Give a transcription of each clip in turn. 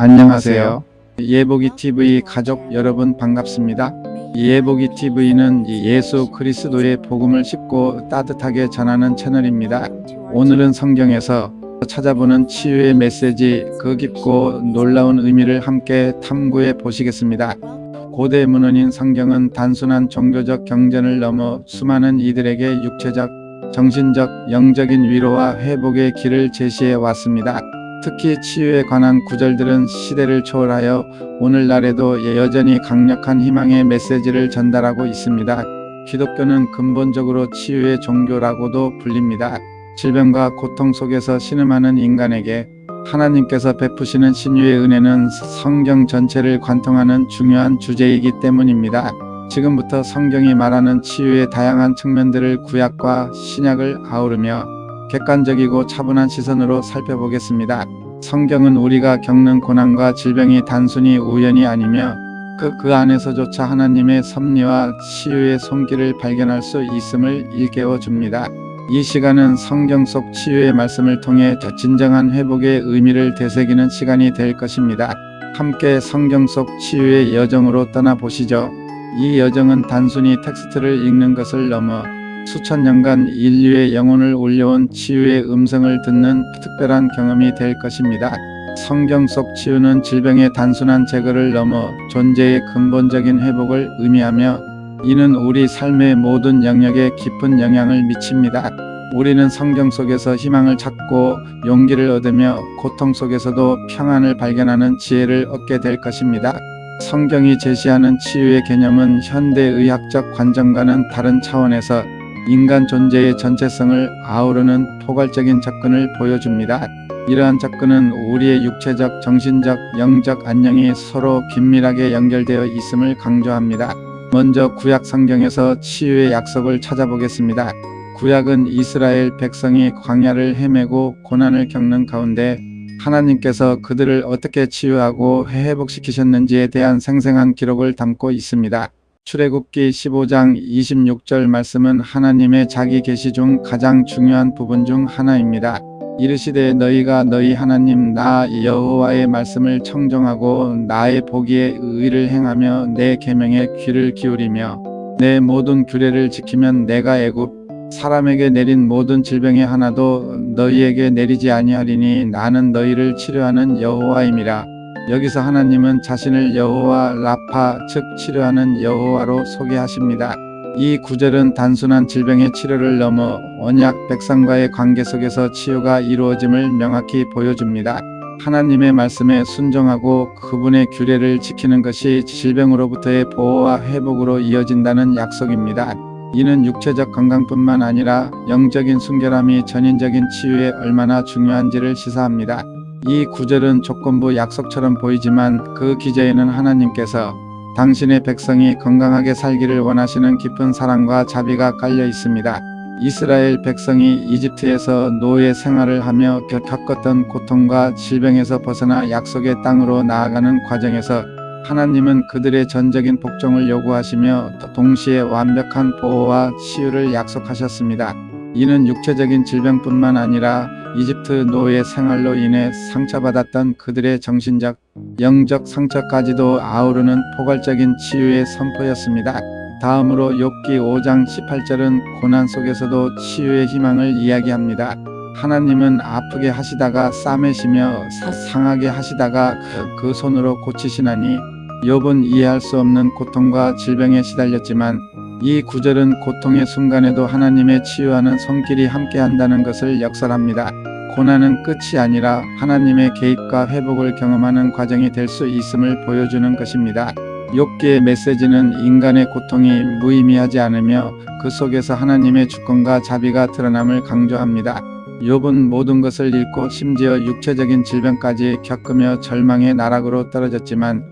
안녕하세요. 예보기TV 가족 여러분 반갑습니다. 예보기TV는 예수 그리스도의 복음을 쉽고 따뜻하게 전하는 채널입니다. 오늘은 성경에서 찾아보는 치유의 메시지, 그 깊고 놀라운 의미를 함께 탐구해 보시겠습니다. 고대 문헌인 성경은 단순한 종교적 경전을 넘어 수많은 이들에게 육체적, 정신적, 영적인 위로와 회복의 길을 제시해 왔습니다. 특히 치유에 관한 구절들은 시대를 초월하여 오늘날에도 여전히 강력한 희망의 메시지를 전달하고 있습니다. 기독교는 근본적으로 치유의 종교라고도 불립니다. 질병과 고통 속에서 신음하는 인간에게 하나님께서 베푸시는 신유의 은혜는 성경 전체를 관통하는 중요한 주제이기 때문입니다. 지금부터 성경이 말하는 치유의 다양한 측면들을 구약과 신약을 아우르며 객관적이고 차분한 시선으로 살펴보겠습니다. 성경은 우리가 겪는 고난과 질병이 단순히 우연이 아니며 그 안에서조차 하나님의 섭리와 치유의 손길을 발견할 수 있음을 일깨워 줍니다. 이 시간은 성경 속 치유의 말씀을 통해 진정한 회복의 의미를 되새기는 시간이 될 것입니다. 함께 성경 속 치유의 여정으로 떠나보시죠. 이 여정은 단순히 텍스트를 읽는 것을 넘어 수천 년간 인류의 영혼을 울려온 치유의 음성을 듣는 특별한 경험이 될 것입니다. 성경 속 치유는 질병의 단순한 제거를 넘어 존재의 근본적인 회복을 의미하며 이는 우리 삶의 모든 영역에 깊은 영향을 미칩니다. 우리는 성경 속에서 희망을 찾고 용기를 얻으며 고통 속에서도 평안을 발견하는 지혜를 얻게 될 것입니다. 성경이 제시하는 치유의 개념은 현대의학적 관점과는 다른 차원에서 인간 존재의 전체성을 아우르는 포괄적인 접근을 보여줍니다. 이러한 접근은 우리의 육체적, 정신적, 영적 안녕이 서로 긴밀하게 연결되어 있음을 강조합니다. 먼저 구약 성경에서 치유의 약속을 찾아보겠습니다. 구약은 이스라엘 백성이 광야를 헤매고 고난을 겪는 가운데 하나님께서 그들을 어떻게 치유하고 회복시키셨는지에 대한 생생한 기록을 담고 있습니다. 출애굽기 15장 26절 말씀은 하나님의 자기 계시 중 가장 중요한 부분 중 하나입니다. 이르시되 너희가 너희 하나님 나 여호와의 말씀을 청정하고 나의 보기에 의를 행하며 내 계명에 귀를 기울이며 내 모든 규례를 지키면 내가 애굽 사람에게 내린 모든 질병의 하나도 너희에게 내리지 아니하리니 나는 너희를 치료하는 여호와임이라. 여기서 하나님은 자신을 여호와 라파 즉 치료하는 여호와로 소개하십니다. 이 구절은 단순한 질병의 치료를 넘어 언약 백성과의 관계 속에서 치유가 이루어짐을 명확히 보여줍니다. 하나님의 말씀에 순종하고 그분의 규례를 지키는 것이 질병으로부터의 보호와 회복으로 이어진다는 약속입니다. 이는 육체적 건강뿐만 아니라 영적인 순결함이 전인적인 치유에 얼마나 중요한지를 시사합니다. 이 구절은 조건부 약속처럼 보이지만 그 기저에는 하나님께서 당신의 백성이 건강하게 살기를 원하시는 깊은 사랑과 자비가 깔려 있습니다. 이스라엘 백성이 이집트에서 노예 생활을 하며 겪었던 고통과 질병에서 벗어나 약속의 땅으로 나아가는 과정에서 하나님은 그들의 전적인 복종을 요구하시며 동시에 완벽한 보호와 치유를 약속하셨습니다. 이는 육체적인 질병뿐만 아니라 이집트 노예 생활로 인해 상처받았던 그들의 정신적, 영적 상처까지도 아우르는 포괄적인 치유의 선포였습니다. 다음으로 욥기 5장 18절은 고난 속에서도 치유의 희망을 이야기합니다. 하나님은 아프게 하시다가 싸매시며 상하게 하시다가 그 손으로 고치시나니 욥은 이해할 수 없는 고통과 질병에 시달렸지만 이 구절은 고통의 순간에도 하나님의 치유하는 손길이 함께한다는 것을 역설합니다. 고난은 끝이 아니라 하나님의 개입과 회복을 경험하는 과정이 될 수 있음을 보여주는 것입니다. 욥기의 메시지는 인간의 고통이 무의미하지 않으며 그 속에서 하나님의 주권과 자비가 드러남을 강조합니다. 욥은 모든 것을 잃고 심지어 육체적인 질병까지 겪으며 절망의 나락으로 떨어졌지만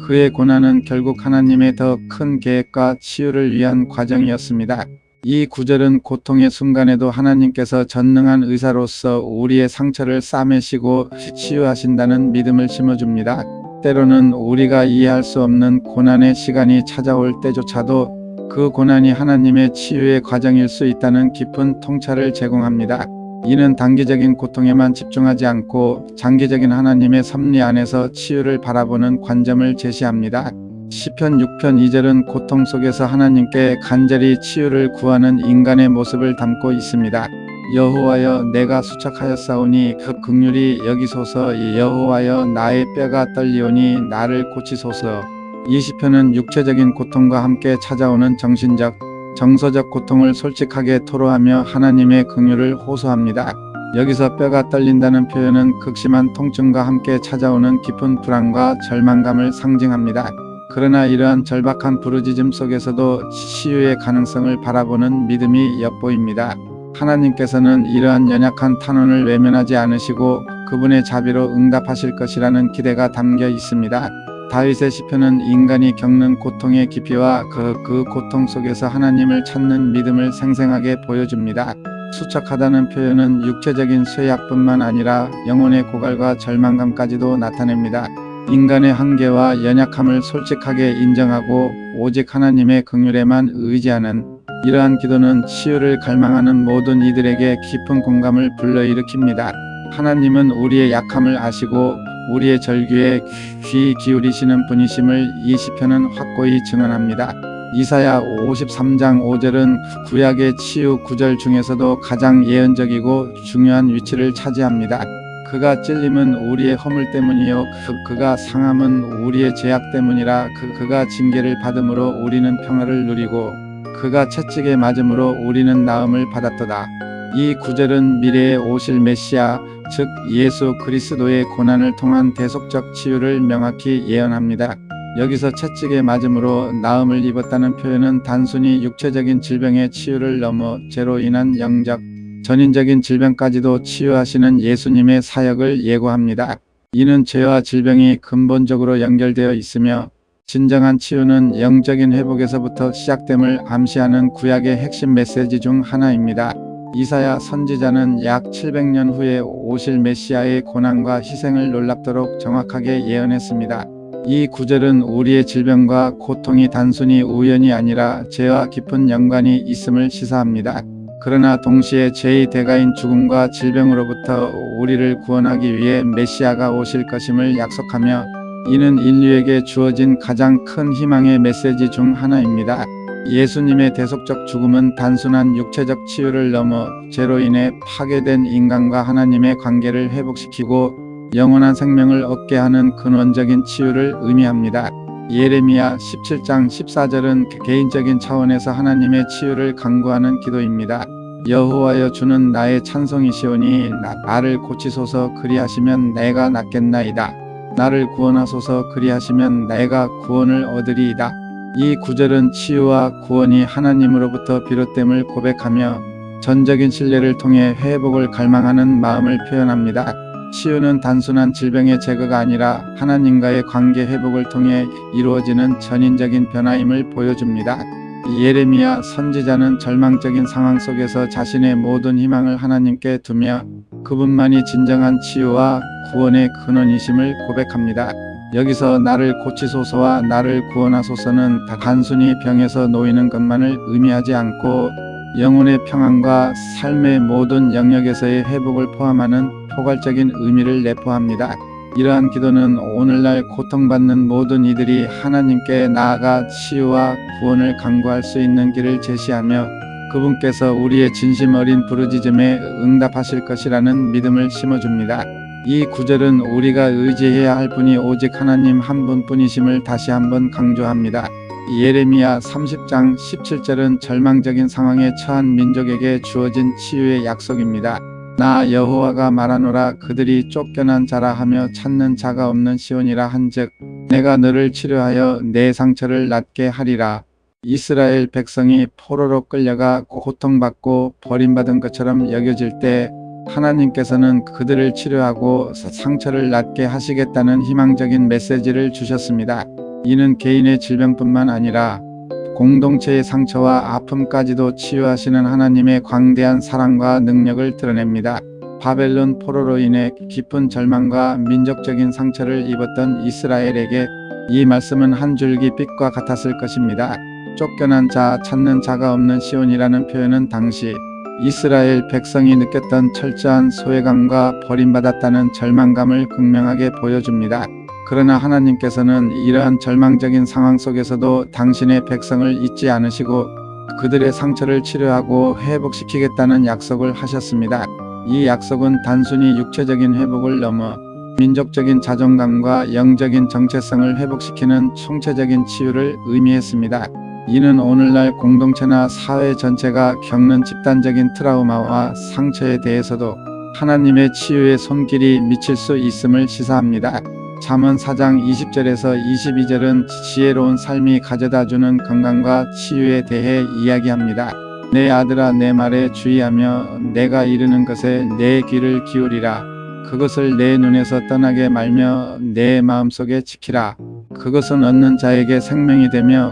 그의 고난은 결국 하나님의 더 큰 계획과 치유를 위한 과정이었습니다. 이 구절은 고통의 순간에도 하나님께서 전능한 의사로서 우리의 상처를 싸매시고 치유하신다는 믿음을 심어줍니다. 때로는 우리가 이해할 수 없는 고난의 시간이 찾아올 때조차도 그 고난이 하나님의 치유의 과정일 수 있다는 깊은 통찰을 제공합니다. 이는 단기적인 고통에만 집중하지 않고 장기적인 하나님의 섭리 안에서 치유를 바라보는 관점을 제시합니다. 시편 6편 2절은 고통 속에서 하나님께 간절히 치유를 구하는 인간의 모습을 담고 있습니다. 여호와여, 내가 수척하였사오니 그 긍휼히 여기소서. 여호와여, 나의 뼈가 떨리오니 나를 고치소서. 이 시편은 육체적인 고통과 함께 찾아오는 정신적, 정서적 고통을 솔직하게 토로하며 하나님의 긍휼을 호소합니다. 여기서 뼈가 떨린다는 표현은 극심한 통증과 함께 찾아오는 깊은 불안과 절망감을 상징합니다. 그러나 이러한 절박한 부르짖음 속에서도 치유의 가능성을 바라보는 믿음이 엿보입니다. 하나님께서는 이러한 연약한 탄원을 외면하지 않으시고 그분의 자비로 응답하실 것이라는 기대가 담겨 있습니다. 다윗의 시편은 인간이 겪는 고통의 깊이와 그 고통 속에서 하나님을 찾는 믿음을 생생하게 보여줍니다. 수척하다는 표현은 육체적인 쇠약뿐만 아니라 영혼의 고갈과 절망감까지도 나타냅니다. 인간의 한계와 연약함을 솔직하게 인정하고 오직 하나님의 긍휼에만 의지하는 이러한 기도는 치유를 갈망하는 모든 이들에게 깊은 공감을 불러일으킵니다. 하나님은 우리의 약함을 아시고 우리의 절규에 귀 기울이시는 분이심을 이 시편은 확고히 증언합니다. 이사야 53장 5절은 구약의 치유 구절 중에서도 가장 예언적이고 중요한 위치를 차지합니다. 그가 찔림은 우리의 허물 때문이요 그가 상함은 우리의 죄악 때문이라. 그가 징계를 받음으로 우리는 평화를 누리고 그가 채찍에 맞음으로 우리는 나음을 받았도다. 이 구절은 미래에 오실 메시아, 즉 예수 그리스도의 고난을 통한 대속적 치유를 명확히 예언합니다. 여기서 채찍에 맞음으로 나음을 입었다는 표현은 단순히 육체적인 질병의 치유를 넘어 죄로 인한 영적, 전인적인 질병까지도 치유하시는 예수님의 사역을 예고합니다. 이는 죄와 질병이 근본적으로 연결되어 있으며 진정한 치유는 영적인 회복에서부터 시작됨을 암시하는 구약의 핵심 메시지 중 하나입니다. 이사야 선지자는 약 700년 후에 오실 메시아의 고난과 희생을 놀랍도록 정확하게 예언했습니다. 이 구절은 우리의 질병과 고통이 단순히 우연이 아니라 죄와 깊은 연관이 있음을 시사합니다. 그러나 동시에 죄의 대가인 죽음과 질병으로부터 우리를 구원하기 위해 메시아가 오실 것임을 약속하며 이는 인류에게 주어진 가장 큰 희망의 메시지 중 하나입니다. 예수님의 대속적 죽음은 단순한 육체적 치유를 넘어 죄로 인해 파괴된 인간과 하나님의 관계를 회복시키고 영원한 생명을 얻게 하는 근원적인 치유를 의미합니다. 예레미야 17장 14절은 개인적인 차원에서 하나님의 치유를 간구하는 기도입니다. 여호와여, 주는 나의 찬송이시오니 나를 고치소서. 그리하시면 내가 낫겠나이다. 나를 구원하소서. 그리하시면 내가 구원을 얻으리이다. 이 구절은 치유와 구원이 하나님으로부터 비롯됨을 고백하며 전적인 신뢰를 통해 회복을 갈망하는 마음을 표현합니다. 치유는 단순한 질병의 제거가 아니라 하나님과의 관계 회복을 통해 이루어지는 전인적인 변화임을 보여줍니다. 예레미야 선지자는 절망적인 상황 속에서 자신의 모든 희망을 하나님께 두며 그분만이 진정한 치유와 구원의 근원이심을 고백합니다. 여기서 나를 고치소서와 나를 구원하소서는 단순히 병에서 놓이는 것만을 의미하지 않고 영혼의 평안과 삶의 모든 영역에서의 회복을 포함하는 포괄적인 의미를 내포합니다. 이러한 기도는 오늘날 고통받는 모든 이들이 하나님께 나아가 치유와 구원을 간구할 수 있는 길을 제시하며 그분께서 우리의 진심 어린 부르짖음에 응답하실 것이라는 믿음을 심어줍니다. 이 구절은 우리가 의지해야 할 분이 오직 하나님 한 분뿐이심을 다시 한번 강조합니다. 예레미야 30장 17절은 절망적인 상황에 처한 민족에게 주어진 치유의 약속입니다. 나 여호와가 말하노라. 그들이 쫓겨난 자라 하며 찾는 자가 없는 시온이라 한즉 내가 너를 치료하여 내 상처를 낫게 하리라. 이스라엘 백성이 포로로 끌려가 고통받고 버림받은 것처럼 여겨질 때 하나님께서는 그들을 치료하고 상처를 낫게 하시겠다는 희망적인 메시지를 주셨습니다. 이는 개인의 질병뿐만 아니라 공동체의 상처와 아픔까지도 치유하시는 하나님의 광대한 사랑과 능력을 드러냅니다. 바벨론 포로로 인해 깊은 절망과 민족적인 상처를 입었던 이스라엘에게 이 말씀은 한 줄기 빛과 같았을 것입니다. 쫓겨난 자, 찾는 자가 없는 시온이라는 표현은 당시 이스라엘 백성이 느꼈던 철저한 소외감과 버림받았다는 절망감을 극명하게 보여줍니다. 그러나 하나님께서는 이러한 절망적인 상황 속에서도 당신의 백성을 잊지 않으시고 그들의 상처를 치료하고 회복시키겠다는 약속을 하셨습니다. 이 약속은 단순히 육체적인 회복을 넘어 민족적인 자존감과 영적인 정체성을 회복시키는 총체적인 치유를 의미했습니다. 이는 오늘날 공동체나 사회 전체가 겪는 집단적인 트라우마와 상처에 대해서도 하나님의 치유의 손길이 미칠 수 있음을 시사합니다. 잠언 4장 20절에서 22절은 지혜로운 삶이 가져다주는 건강과 치유에 대해 이야기합니다. 내 아들아, 내 말에 주의하며 내가 이르는 것에 내 귀를 기울이라. 그것을 내 눈에서 떠나게 말며 내 마음속에 지키라. 그것은 얻는 자에게 생명이 되며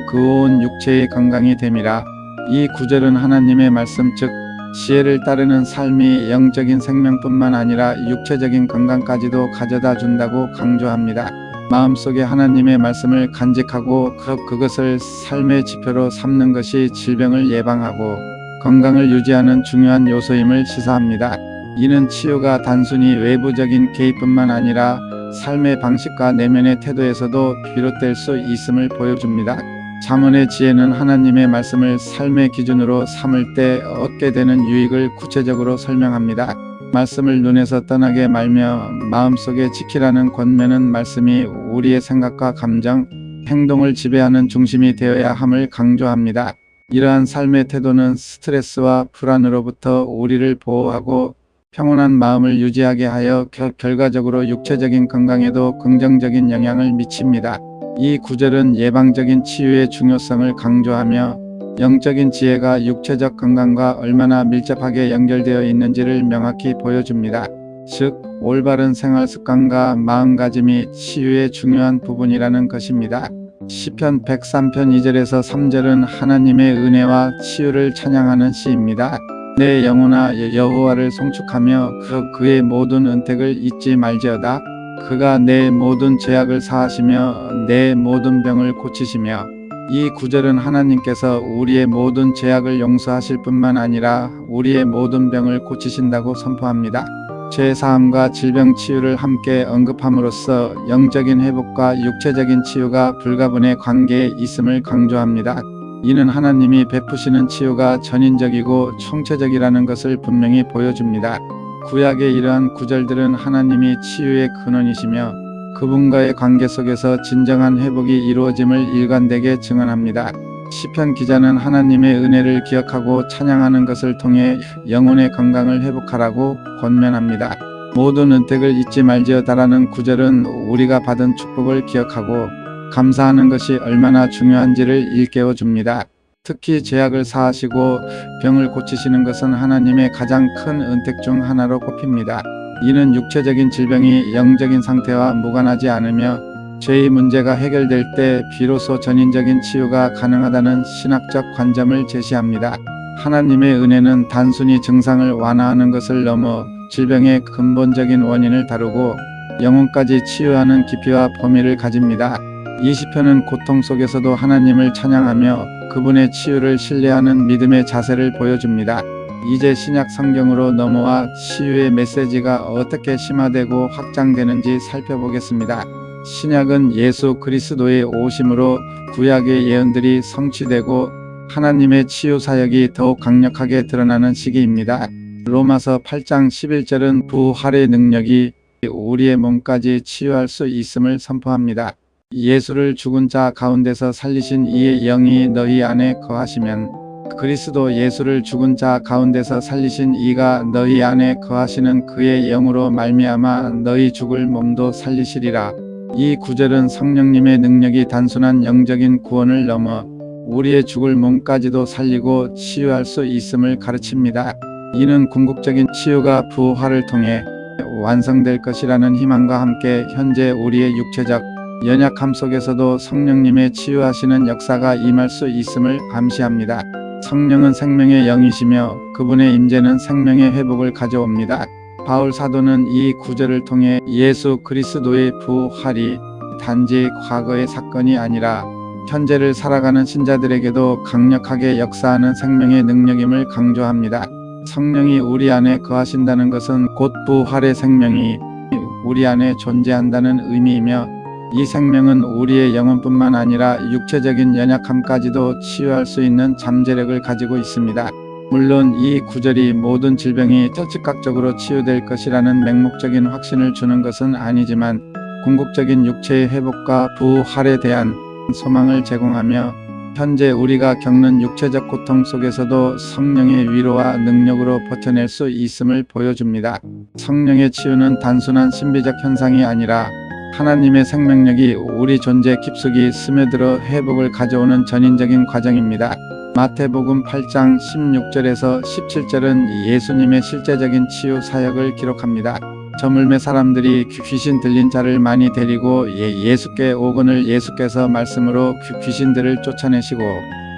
그 온 육체의 건강이 됨이라. 이 구절은 하나님의 말씀 즉 지혜를 따르는 삶이 영적인 생명뿐만 아니라 육체적인 건강까지도 가져다 준다고 강조합니다. 마음속에 하나님의 말씀을 간직하고 그것을 삶의 지표로 삼는 것이 질병을 예방하고 건강을 유지하는 중요한 요소임을 시사합니다. 이는 치유가 단순히 외부적인 개입뿐만 아니라 삶의 방식과 내면의 태도에서도 비롯될 수 있음을 보여줍니다. 잠언의 지혜는 하나님의 말씀을 삶의 기준으로 삼을 때 얻게 되는 유익을 구체적으로 설명합니다. 말씀을 눈에서 떠나게 말며 마음속에 지키라는 권면은 말씀이 우리의 생각과 감정, 행동을 지배하는 중심이 되어야 함을 강조합니다. 이러한 삶의 태도는 스트레스와 불안으로부터 우리를 보호하고 평온한 마음을 유지하게 하여 결과적으로 육체적인 건강에도 긍정적인 영향을 미칩니다. 이 구절은 예방적인 치유의 중요성을 강조하며 영적인 지혜가 육체적 건강과 얼마나 밀접하게 연결되어 있는지를 명확히 보여줍니다. 즉, 올바른 생활 습관과 마음가짐이 치유의 중요한 부분이라는 것입니다. 시편 103편 2절에서 3절은 하나님의 은혜와 치유를 찬양하는 시입니다. 내 영혼아 여호와를 송축하며 그의 모든 은택을 잊지 말지어다. 그가 내 모든 죄악을 사하시며 내 모든 병을 고치시며. 이 구절은 하나님께서 우리의 모든 죄악을 용서하실 뿐만 아니라 우리의 모든 병을 고치신다고 선포합니다. 죄사함과 질병 치유를 함께 언급함으로써 영적인 회복과 육체적인 치유가 불가분의 관계에 있음을 강조합니다. 이는 하나님이 베푸시는 치유가 전인적이고 총체적이라는 것을 분명히 보여줍니다. 구약의 이러한 구절들은 하나님이 치유의 근원이시며 그분과의 관계 속에서 진정한 회복이 이루어짐을 일관되게 증언합니다. 시편 기자는 하나님의 은혜를 기억하고 찬양하는 것을 통해 영혼의 건강을 회복하라고 권면합니다. 모든 은택을 잊지 말지어다라는 구절은 우리가 받은 축복을 기억하고 감사하는 것이 얼마나 중요한지를 일깨워 줍니다. 특히 죄악을 사하시고 병을 고치시는 것은 하나님의 가장 큰 은택 중 하나로 꼽힙니다. 이는 육체적인 질병이 영적인 상태와 무관하지 않으며 죄의 문제가 해결될 때 비로소 전인적인 치유가 가능하다는 신학적 관점을 제시합니다. 하나님의 은혜는 단순히 증상을 완화하는 것을 넘어 질병의 근본적인 원인을 다루고 영혼까지 치유하는 깊이와 범위를 가집니다. 이 시편은 고통 속에서도 하나님을 찬양하며 그분의 치유를 신뢰하는 믿음의 자세를 보여줍니다. 이제 신약 성경으로 넘어와 치유의 메시지가 어떻게 심화되고 확장되는지 살펴보겠습니다. 신약은 예수 그리스도의 오심으로 구약의 예언들이 성취되고 하나님의 치유 사역이 더욱 강력하게 드러나는 시기입니다. 로마서 8장 11절은 부활의 능력이 우리의 몸까지 치유할 수 있음을 선포합니다. 예수를 죽은 자 가운데서 살리신 이의 영이 너희 안에 거하시면 그리스도 예수를 죽은 자 가운데서 살리신 이가 너희 안에 거하시는 그의 영으로 말미암아 너희 죽을 몸도 살리시리라. 이 구절은 성령님의 능력이 단순한 영적인 구원을 넘어 우리의 죽을 몸까지도 살리고 치유할 수 있음을 가르칩니다. 이는 궁극적인 치유가 부활을 통해 완성될 것이라는 희망과 함께 현재 우리의 육체적 연약함 속에서도 성령님의 치유하시는 역사가 임할 수 있음을 암시합니다. 성령은 생명의 영이시며 그분의 임재는 생명의 회복을 가져옵니다. 바울 사도는 이 구절을 통해 예수 그리스도의 부활이 단지 과거의 사건이 아니라 현재를 살아가는 신자들에게도 강력하게 역사하는 생명의 능력임을 강조합니다. 성령이 우리 안에 거하신다는 것은 곧 부활의 생명이 우리 안에 존재한다는 의미이며, 이 생명은 우리의 영혼뿐만 아니라 육체적인 연약함까지도 치유할 수 있는 잠재력을 가지고 있습니다. 물론 이 구절이 모든 질병이 즉각적으로 치유될 것이라는 맹목적인 확신을 주는 것은 아니지만, 궁극적인 육체의 회복과 부활에 대한 소망을 제공하며, 현재 우리가 겪는 육체적 고통 속에서도 성령의 위로와 능력으로 버텨낼 수 있음을 보여줍니다. 성령의 치유는 단순한 신비적 현상이 아니라 하나님의 생명력이 우리 존재 깊숙이 스며들어 회복을 가져오는 전인적인 과정입니다. 마태복음 8장 16절에서 17절은 예수님의 실제적인 치유 사역을 기록합니다. 저물매 사람들이 귀신 들린 자를 많이 데리고 예수께 오거늘 예수께서 말씀으로 귀신들을 쫓아내시고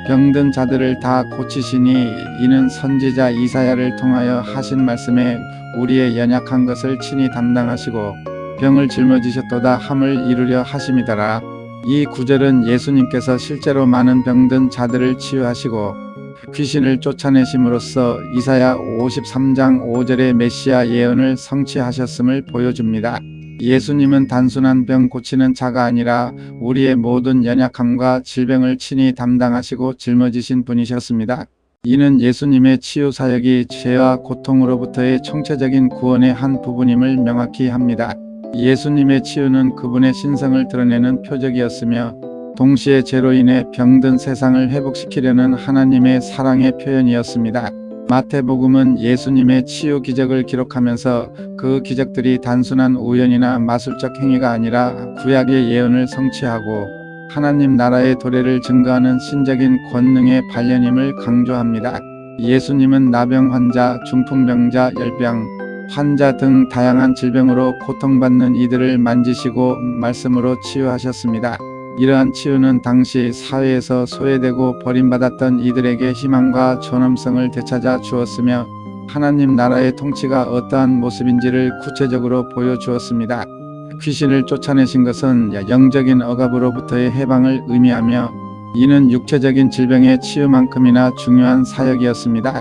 병든 자들을 다 고치시니, 이는 선지자 이사야를 통하여 하신 말씀에 우리의 연약한 것을 친히 담당하시고 병을 짊어지셨도다 함을 이루려 하심이더라. 이 구절은 예수님께서 실제로 많은 병든 자들을 치유하시고 귀신을 쫓아내심으로써 이사야 53장 5절의 메시아 예언을 성취하셨음을 보여줍니다. 예수님은 단순한 병 고치는 자가 아니라 우리의 모든 연약함과 질병을 친히 담당하시고 짊어지신 분이셨습니다. 이는 예수님의 치유 사역이 죄와 고통으로부터의 총체적인 구원의 한 부분임을 명확히 합니다. 예수님의 치유는 그분의 신성을 드러내는 표적이었으며, 동시에 죄로 인해 병든 세상을 회복시키려는 하나님의 사랑의 표현이었습니다. 마태복음은 예수님의 치유 기적을 기록하면서 그 기적들이 단순한 우연이나 마술적 행위가 아니라 구약의 예언을 성취하고 하나님 나라의 도래를 증거하는 신적인 권능의 발현임을 강조합니다. 예수님은 나병 환자, 중풍병자, 열병 환자 등 다양한 질병으로 고통받는 이들을 만지시고 말씀으로 치유하셨습니다. 이러한 치유는 당시 사회에서 소외되고 버림받았던 이들에게 희망과 존엄성을 되찾아 주었으며, 하나님 나라의 통치가 어떠한 모습인지를 구체적으로 보여주었습니다. 귀신을 쫓아내신 것은 영적인 억압으로부터의 해방을 의미하며, 이는 육체적인 질병의 치유만큼이나 중요한 사역이었습니다.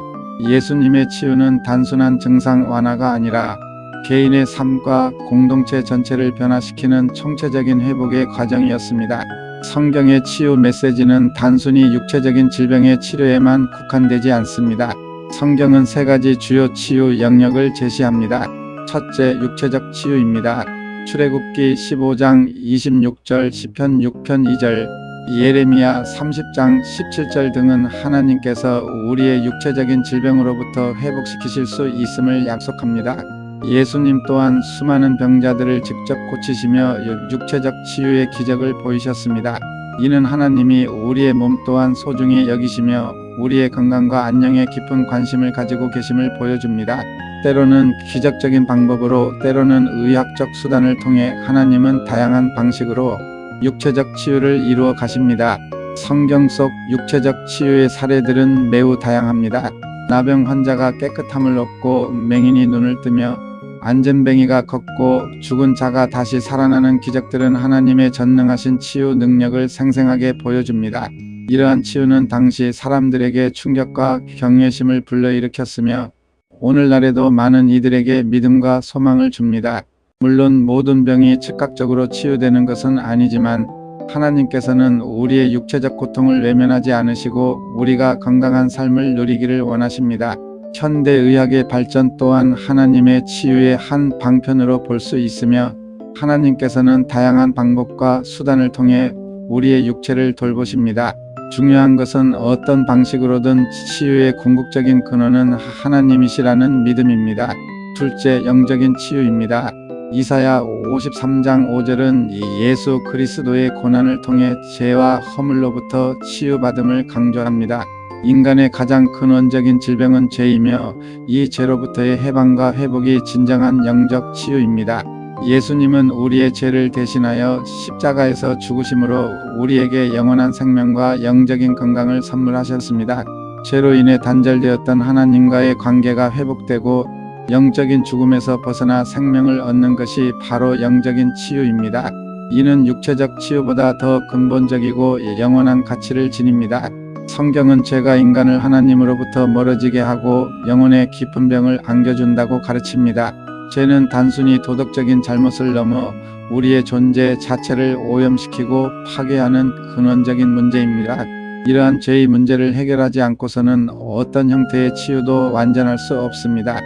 예수님의 치유는 단순한 증상 완화가 아니라 개인의 삶과 공동체 전체를 변화시키는 총체적인 회복의 과정이었습니다. 성경의 치유 메시지는 단순히 육체적인 질병의 치료에만 국한되지 않습니다. 성경은 세 가지 주요 치유 영역을 제시합니다. 첫째, 육체적 치유입니다. 출애굽기 15장 26절, 시편 6편 2절, 예레미야 30장 17절 등은 하나님께서 우리의 육체적인 질병으로부터 회복시키실 수 있음을 약속합니다. 예수님 또한 수많은 병자들을 직접 고치시며 육체적 치유의 기적을 보이셨습니다. 이는 하나님이 우리의 몸 또한 소중히 여기시며 우리의 건강과 안녕에 깊은 관심을 가지고 계심을 보여줍니다. 때로는 기적적인 방법으로, 때로는 의학적 수단을 통해 하나님은 다양한 방식으로 육체적 치유를 이루어 가십니다. 성경 속 육체적 치유의 사례들은 매우 다양합니다. 나병 환자가 깨끗함을 얻고 맹인이 눈을 뜨며 안전뱅이가 걷고 죽은 자가 다시 살아나는 기적들은 하나님의 전능하신 치유 능력을 생생하게 보여줍니다. 이러한 치유는 당시 사람들에게 충격과 경외심을 불러일으켰으며 오늘날에도 많은 이들에게 믿음과 소망을 줍니다. 물론 모든 병이 즉각적으로 치유되는 것은 아니지만 하나님께서는 우리의 육체적 고통을 외면하지 않으시고 우리가 건강한 삶을 누리기를 원하십니다. 현대의학의 발전 또한 하나님의 치유의 한 방편으로 볼 수 있으며 하나님께서는 다양한 방법과 수단을 통해 우리의 육체를 돌보십니다. 중요한 것은 어떤 방식으로든 치유의 궁극적인 근원은 하나님이시라는 믿음입니다. 둘째, 영적인 치유입니다. 이사야 53장 5절은 예수 그리스도의 고난을 통해 죄와 허물로부터 치유받음을 강조합니다. 인간의 가장 근원적인 질병은 죄이며 이 죄로부터의 해방과 회복이 진정한 영적 치유입니다. 예수님은 우리의 죄를 대신하여 십자가에서 죽으심으로 우리에게 영원한 생명과 영적인 건강을 선물하셨습니다. 죄로 인해 단절되었던 하나님과의 관계가 회복되고 영적인 죽음에서 벗어나 생명을 얻는 것이 바로 영적인 치유입니다. 이는 육체적 치유보다 더 근본적이고 영원한 가치를 지닙니다. 성경은 죄가 인간을 하나님으로부터 멀어지게 하고 영혼의 깊은 병을 안겨준다고 가르칩니다. 죄는 단순히 도덕적인 잘못을 넘어 우리의 존재 자체를 오염시키고 파괴하는 근원적인 문제입니다. 이러한 죄의 문제를 해결하지 않고서는 어떤 형태의 치유도 완전할 수 없습니다.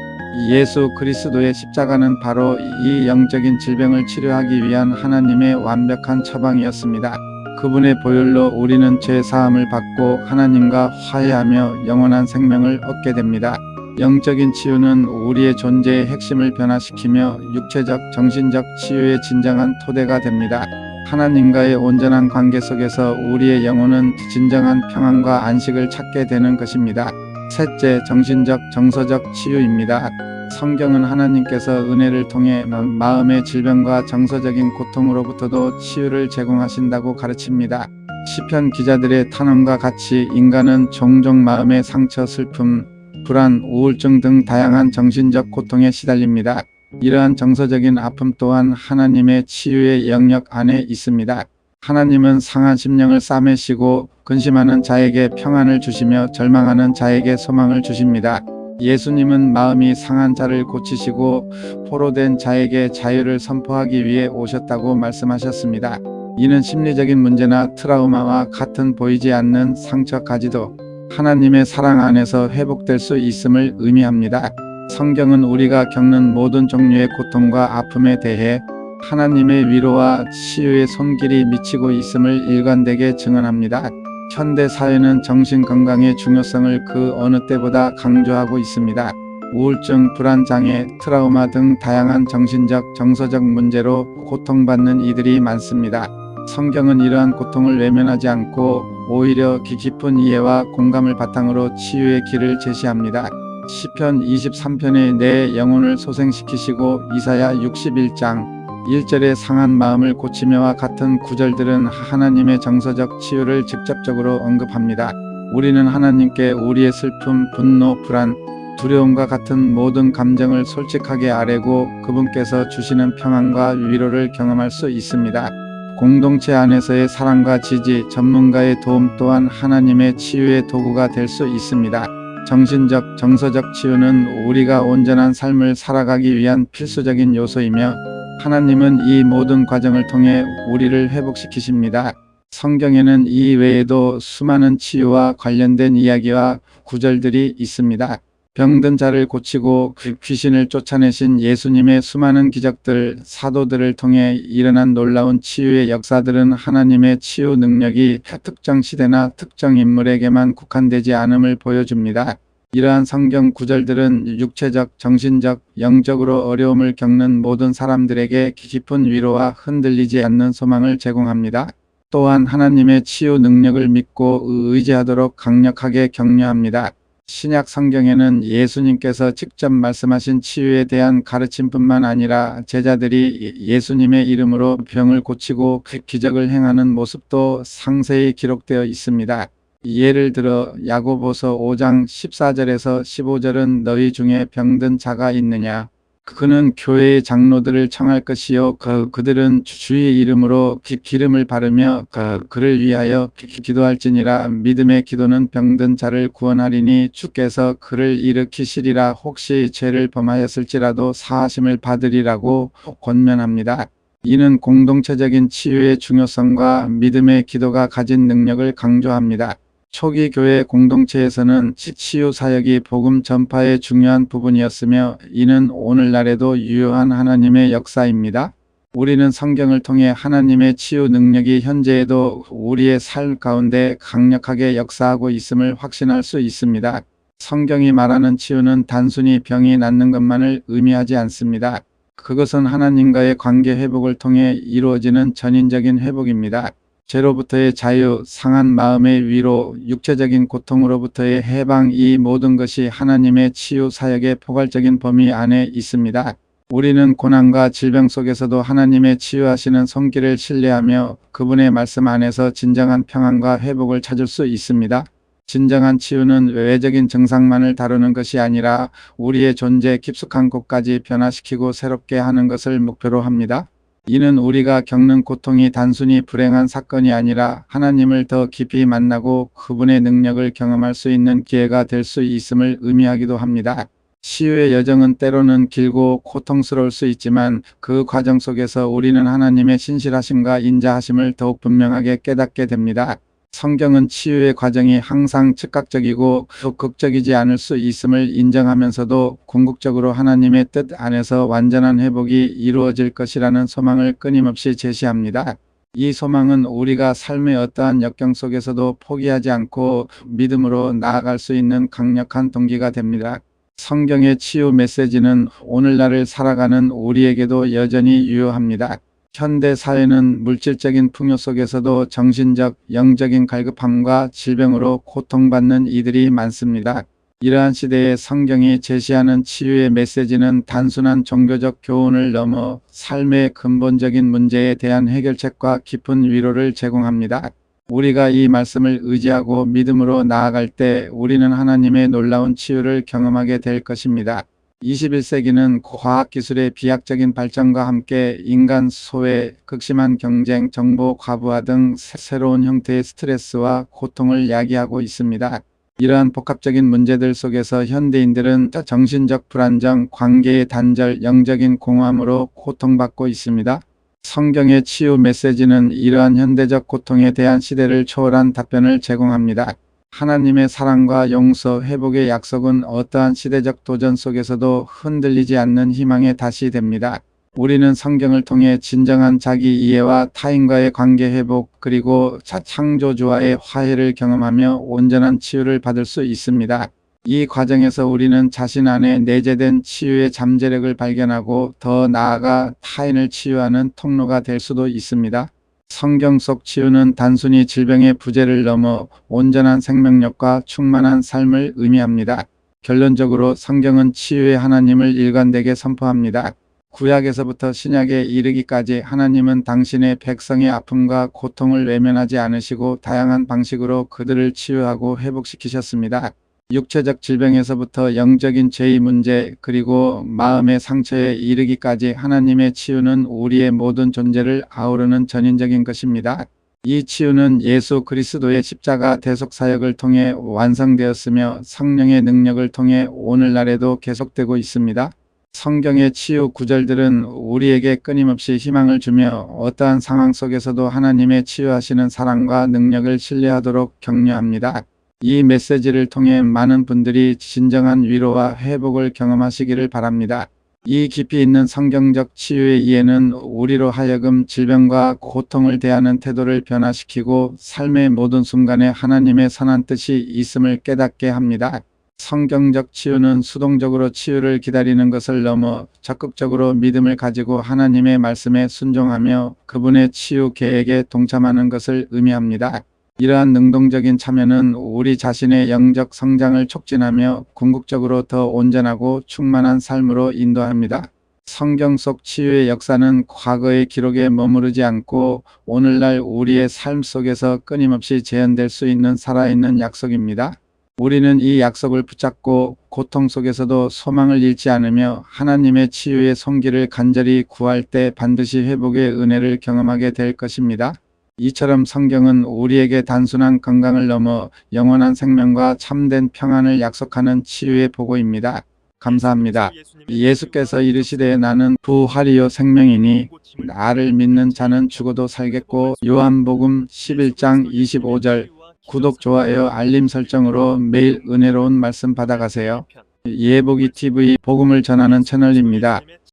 예수 그리스도의 십자가는 바로 이 영적인 질병을 치료하기 위한 하나님의 완벽한 처방이었습니다. 그분의 보혈로 우리는 죄 사함을 받고 하나님과 화해하며 영원한 생명을 얻게 됩니다. 영적인 치유는 우리의 존재의 핵심을 변화시키며 육체적, 정신적 치유의 진정한 토대가 됩니다. 하나님과의 온전한 관계 속에서 우리의 영혼은 진정한 평안과 안식을 찾게 되는 것입니다. 셋째, 정신적, 정서적 치유입니다. 성경은 하나님께서 은혜를 통해 마음의 질병과 정서적인 고통으로부터도 치유를 제공하신다고 가르칩니다. 시편 기자들의 탄원과 같이 인간은 종종 마음의 상처, 슬픔, 불안, 우울증 등 다양한 정신적 고통에 시달립니다. 이러한 정서적인 아픔 또한 하나님의 치유의 영역 안에 있습니다. 하나님은 상한 심령을 싸매시고 근심하는 자에게 평안을 주시며 절망하는 자에게 소망을 주십니다. 예수님은 마음이 상한 자를 고치시고 포로된 자에게 자유를 선포하기 위해 오셨다고 말씀하셨습니다. 이는 심리적인 문제나 트라우마와 같은 보이지 않는 상처까지도 하나님의 사랑 안에서 회복될 수 있음을 의미합니다. 성경은 우리가 겪는 모든 종류의 고통과 아픔에 대해 하나님의 위로와 치유의 손길이 미치고 있음을 일관되게 증언합니다. 현대 사회는 정신건강의 중요성을 그 어느 때보다 강조하고 있습니다. 우울증, 불안장애, 트라우마 등 다양한 정신적, 정서적 문제로 고통받는 이들이 많습니다. 성경은 이러한 고통을 외면하지 않고 오히려 깊은 이해와 공감을 바탕으로 치유의 길을 제시합니다. 시편 23편에 내 영혼을 소생시키시고 이사야 61장 1절의 상한 마음을 고치며와 같은 구절들은 하나님의 정서적 치유를 직접적으로 언급합니다. 우리는 하나님께 우리의 슬픔, 분노, 불안, 두려움과 같은 모든 감정을 솔직하게 아뢰고 그분께서 주시는 평안과 위로를 경험할 수 있습니다. 공동체 안에서의 사랑과 지지, 전문가의 도움 또한 하나님의 치유의 도구가 될 수 있습니다. 정신적, 정서적 치유는 우리가 온전한 삶을 살아가기 위한 필수적인 요소이며 하나님은 이 모든 과정을 통해 우리를 회복시키십니다. 성경에는 이 외에도 수많은 치유와 관련된 이야기와 구절들이 있습니다. 병든 자를 고치고 귀신을 쫓아내신 예수님의 수많은 기적들, 사도들을 통해 일어난 놀라운 치유의 역사들은 하나님의 치유 능력이 특정 시대나 특정 인물에게만 국한되지 않음을 보여줍니다. 이러한 성경 구절들은 육체적, 정신적, 영적으로 어려움을 겪는 모든 사람들에게 깊은 위로와 흔들리지 않는 소망을 제공합니다. 또한 하나님의 치유 능력을 믿고 의지하도록 강력하게 격려합니다. 신약 성경에는 예수님께서 직접 말씀하신 치유에 대한 가르침뿐만 아니라 제자들이 예수님의 이름으로 병을 고치고 기적을 행하는 모습도 상세히 기록되어 있습니다. 예를 들어 야고보서 5장 14절에서 15절은 너희 중에 병든 자가 있느냐? 그는 교회의 장로들을 청할 것이요 그들은 주의 이름으로 기름을 바르며 그를 위하여 기도할지니라. 믿음의 기도는 병든 자를 구원하리니 주께서 그를 일으키시리라. 혹시 죄를 범하였을지라도 사하심을 받으리라고 권면합니다. 이는 공동체적인 치유의 중요성과 믿음의 기도가 가진 능력을 강조합니다. 초기 교회 공동체에서는 치유 사역이 복음 전파의 중요한 부분이었으며 이는 오늘날에도 유효한 하나님의 역사입니다. 우리는 성경을 통해 하나님의 치유 능력이 현재에도 우리의 삶 가운데 강력하게 역사하고 있음을 확신할 수 있습니다. 성경이 말하는 치유는 단순히 병이 낫는 것만을 의미하지 않습니다. 그것은 하나님과의 관계 회복을 통해 이루어지는 전인적인 회복입니다. 죄로부터의 자유, 상한 마음의 위로, 육체적인 고통으로부터의 해방, 이 모든 것이 하나님의 치유 사역의 포괄적인 범위 안에 있습니다. 우리는 고난과 질병 속에서도 하나님의 치유하시는 손길을 신뢰하며 그분의 말씀 안에서 진정한 평안과 회복을 찾을 수 있습니다. 진정한 치유는 외적인 증상만을 다루는 것이 아니라 우리의 존재 깊숙한 곳까지 변화시키고 새롭게 하는 것을 목표로 합니다. 이는 우리가 겪는 고통이 단순히 불행한 사건이 아니라 하나님을 더 깊이 만나고 그분의 능력을 경험할 수 있는 기회가 될 수 있음을 의미하기도 합니다. 치유의 여정은 때로는 길고 고통스러울 수 있지만 그 과정 속에서 우리는 하나님의 신실하심과 인자하심을 더욱 분명하게 깨닫게 됩니다. 성경은 치유의 과정이 항상 즉각적이고 극적이지 않을 수 있음을 인정하면서도 궁극적으로 하나님의 뜻 안에서 완전한 회복이 이루어질 것이라는 소망을 끊임없이 제시합니다. 이 소망은 우리가 삶의 어떠한 역경 속에서도 포기하지 않고 믿음으로 나아갈 수 있는 강력한 동기가 됩니다. 성경의 치유 메시지는 오늘날을 살아가는 우리에게도 여전히 유효합니다. 현대 사회는 물질적인 풍요 속에서도 정신적, 영적인 갈급함과 질병으로 고통받는 이들이 많습니다. 이러한 시대에 성경이 제시하는 치유의 메시지는 단순한 종교적 교훈을 넘어 삶의 근본적인 문제에 대한 해결책과 깊은 위로를 제공합니다. 우리가 이 말씀을 의지하고 믿음으로 나아갈 때 우리는 하나님의 놀라운 치유를 경험하게 될 것입니다. 21세기는 과학기술의 비약적인 발전과 함께 인간 소외, 극심한 경쟁, 정보 과부하 등 새로운 형태의 스트레스와 고통을 야기하고 있습니다. 이러한 복합적인 문제들 속에서 현대인들은 정신적 불안정, 관계의 단절, 영적인 공허함으로 고통받고 있습니다. 성경의 치유 메시지는 이러한 현대적 고통에 대한 시대를 초월한 답변을 제공합니다. 하나님의 사랑과 용서, 회복의 약속은 어떠한 시대적 도전 속에서도 흔들리지 않는 희망의 다시 됩니다. 우리는 성경을 통해 진정한 자기 이해와 타인과의 관계 회복, 그리고 창조주와의 화해를 경험하며 온전한 치유를 받을 수 있습니다. 이 과정에서 우리는 자신 안에 내재된 치유의 잠재력을 발견하고 더 나아가 타인을 치유하는 통로가 될 수도 있습니다. 성경 속 치유는 단순히 질병의 부재를 넘어 온전한 생명력과 충만한 삶을 의미합니다. 결론적으로 성경은 치유의 하나님을 일관되게 선포합니다. 구약에서부터 신약에 이르기까지 하나님은 당신의 백성의 아픔과 고통을 외면하지 않으시고 다양한 방식으로 그들을 치유하고 회복시키셨습니다. 육체적 질병에서부터 영적인 죄의 문제, 그리고 마음의 상처에 이르기까지 하나님의 치유는 우리의 모든 존재를 아우르는 전인적인 것입니다. 이 치유는 예수 그리스도의 십자가 대속 사역을 통해 완성되었으며 성령의 능력을 통해 오늘날에도 계속되고 있습니다. 성경의 치유 구절들은 우리에게 끊임없이 희망을 주며 어떠한 상황 속에서도 하나님의 치유하시는 사랑과 능력을 신뢰하도록 격려합니다. 이 메시지를 통해 많은 분들이 진정한 위로와 회복을 경험하시기를 바랍니다. 이 깊이 있는 성경적 치유의 이해는 우리로 하여금 질병과 고통을 대하는 태도를 변화시키고 삶의 모든 순간에 하나님의 선한 뜻이 있음을 깨닫게 합니다. 성경적 치유는 수동적으로 치유를 기다리는 것을 넘어 적극적으로 믿음을 가지고 하나님의 말씀에 순종하며 그분의 치유 계획에 동참하는 것을 의미합니다. 이러한 능동적인 참여는 우리 자신의 영적 성장을 촉진하며 궁극적으로 더 온전하고 충만한 삶으로 인도합니다. 성경 속 치유의 역사는 과거의 기록에 머무르지 않고 오늘날 우리의 삶 속에서 끊임없이 재현될 수 있는 살아있는 약속입니다. 우리는 이 약속을 붙잡고 고통 속에서도 소망을 잃지 않으며 하나님의 치유의 손길을 간절히 구할 때 반드시 회복의 은혜를 경험하게 될 것입니다. 이처럼 성경은 우리에게 단순한 건강을 넘어 영원한 생명과 참된 평안을 약속하는 치유의 보고입니다. 감사합니다. 예수께서 이르시되 나는 부활이요 생명이니 나를 믿는 자는 죽어도 살겠고 요한복음 11장 25절. 구독, 좋아요, 알림 설정으로 매일 은혜로운 말씀 받아가세요. 예복이 TV 복음을 전하는 채널입니다.